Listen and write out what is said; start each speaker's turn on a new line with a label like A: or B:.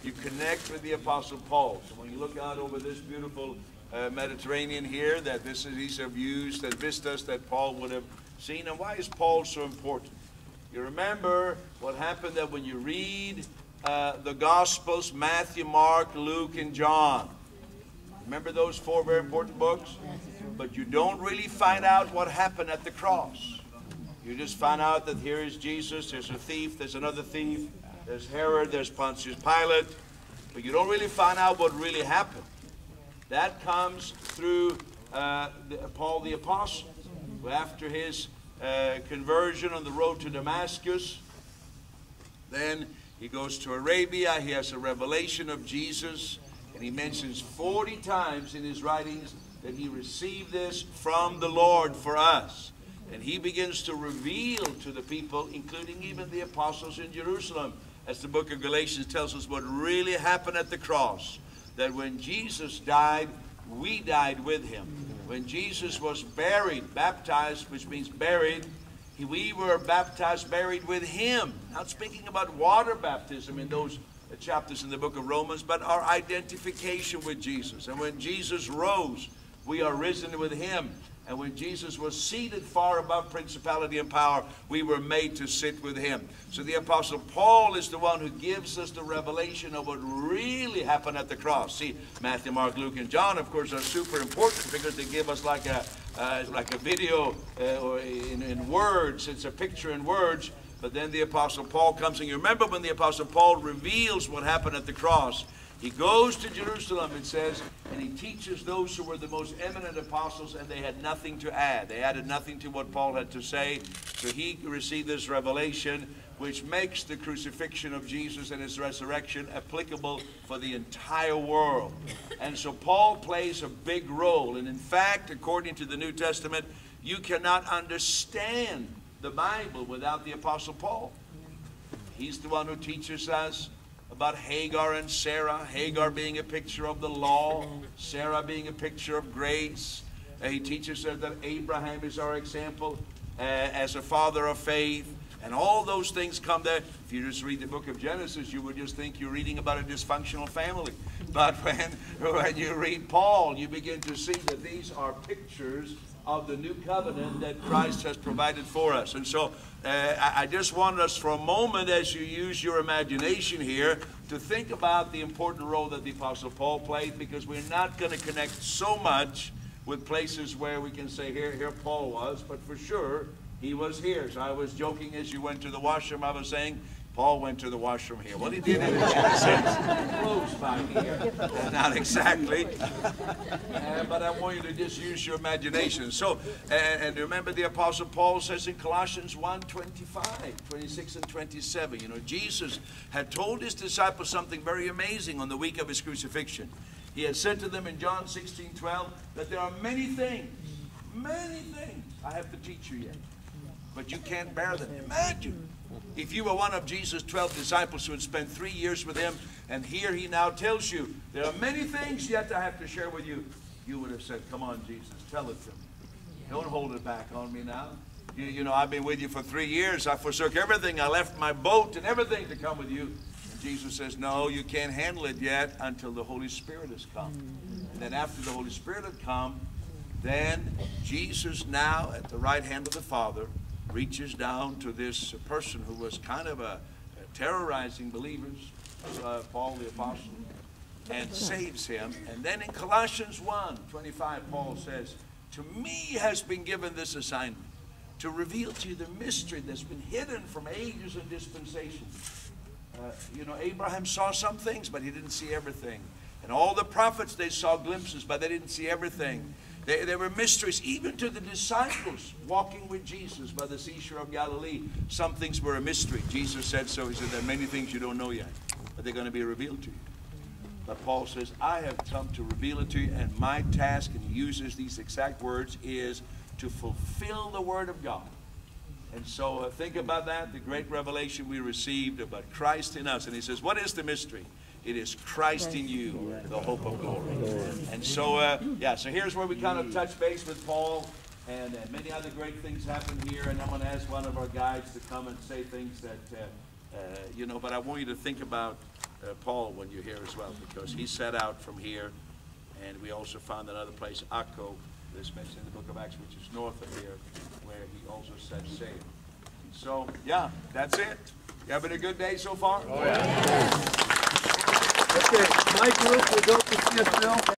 A: you connect with the Apostle Paul. So when you look out over this beautiful Mediterranean here, that these are views, that vistas that Paul would have seen. And why is Paul so important? You remember what happened that when you read the Gospels, Matthew, Mark, Luke, and John. Remember those four very important books? But you don't really find out what happened at the cross. You just find out that here is Jesus, there's a thief, there's another thief, there's Herod, there's Pontius Pilate. But you don't really find out what really happened. That comes through Paul the Apostle, who after his conversion on the road to Damascus, then he goes to Arabia, he has a revelation of Jesus, and he mentions 40 times in his writings that he received this from the Lord for us. And he begins to reveal to the people, including even the apostles in Jerusalem, as the book of Galatians tells us what really happened at the cross. That when Jesus died, we died with him. When Jesus was buried, baptized, which means buried, we were baptized, buried with him. Not speaking about water baptism in those chapters in the book of Romans, but our identification with Jesus. And when Jesus rose, we are risen with him. And when Jesus was seated far above principality and power, we were made to sit with him. So the Apostle Paul is the one who gives us the revelation of what really happened at the cross. See, Matthew, Mark, Luke, and John, of course, are super important because they give us like a video or in words. It's a picture in words. But then the Apostle Paul comes, and you remember when the Apostle Paul reveals what happened at the cross, he goes to Jerusalem, it says, and he teaches those who were the most eminent apostles, and they had nothing to add. They added nothing to what Paul had to say. So he received this revelation, which makes the crucifixion of Jesus and his resurrection applicable for the entire world. And so Paul plays a big role. And in fact, according to the New Testament, you cannot understand the Bible without the Apostle Paul. He's the one who teaches us about Hagar and Sarah. Hagar being a picture of the law, Sarah being a picture of grace. He teaches us that Abraham is our example as a father of faith. And all those things come there. If you just read the book of Genesis, you would just think you're reading about a dysfunctional family. But when you read Paul, you begin to see that these are pictures of the new covenant that Christ has provided for us. And so I just want us for a moment, as you use your imagination here, to think about the important role that the Apostle Paul played, because we're not going to connect so much with places where we can say, here Paul was, but for sure he was here. So I was joking as you went to the washroom, I was saying, Paul went to the washroom here. Well, he did in a sense, close by here. Not exactly. But I want you to just use your imagination. So, and remember the Apostle Paul says in Colossians 1:25, 26 and 27, you know, Jesus had told his disciples something very amazing on the week of his crucifixion. He had said to them in John 16:12 that there are many things I have to teach you yet, but you can't bear them. Imagine if you were one of Jesus' 12 disciples who had spent 3 years with him, and here he now tells you, there are many things yet I have to share with you. You would have said, come on, Jesus, tell it to me. Don't hold it back on me now. You know, I've been with you for 3 years. I forsook everything. I left my boat and everything to come with you. And Jesus says, no, you can't handle it yet until the Holy Spirit has come. And then after the Holy Spirit had come, then Jesus now at the right hand of the Father reaches down to this person who was kind of terrorizing believers, Paul the Apostle, and saves him. And then in Colossians 1:25, Paul says, to me has been given this assignment, to reveal to you the mystery that's been hidden from ages and dispensations. You know, Abraham saw some things, but he didn't see everything. And all the prophets, they saw glimpses, but they didn't see everything. There were mysteries, even to the disciples walking with Jesus by the seashore of Galilee. Some things were a mystery. Jesus said so. He said, there are many things you don't know yet, but they're going to be revealed to you. But Paul says, I have come to reveal it to you, and my task, and he uses these exact words, is to fulfill the Word of God. And so think about that, the great revelation we received about Christ in us. And he says, what is the mystery? It is Christ in you, the hope of glory. And so, so here's where we kind of touch base with Paul. And many other great things happen here. And I'm going to ask one of our guides to come and say things that, you know, but I want you to think about Paul when you're here as well, because he set out from here, and we also found another place, Akko, that's mentioned in the book of Acts, which is north of here, where he also set sail. So, yeah, that's it. You having a good day so far?
B: Oh, yeah. Okay, my group will go to Smithville.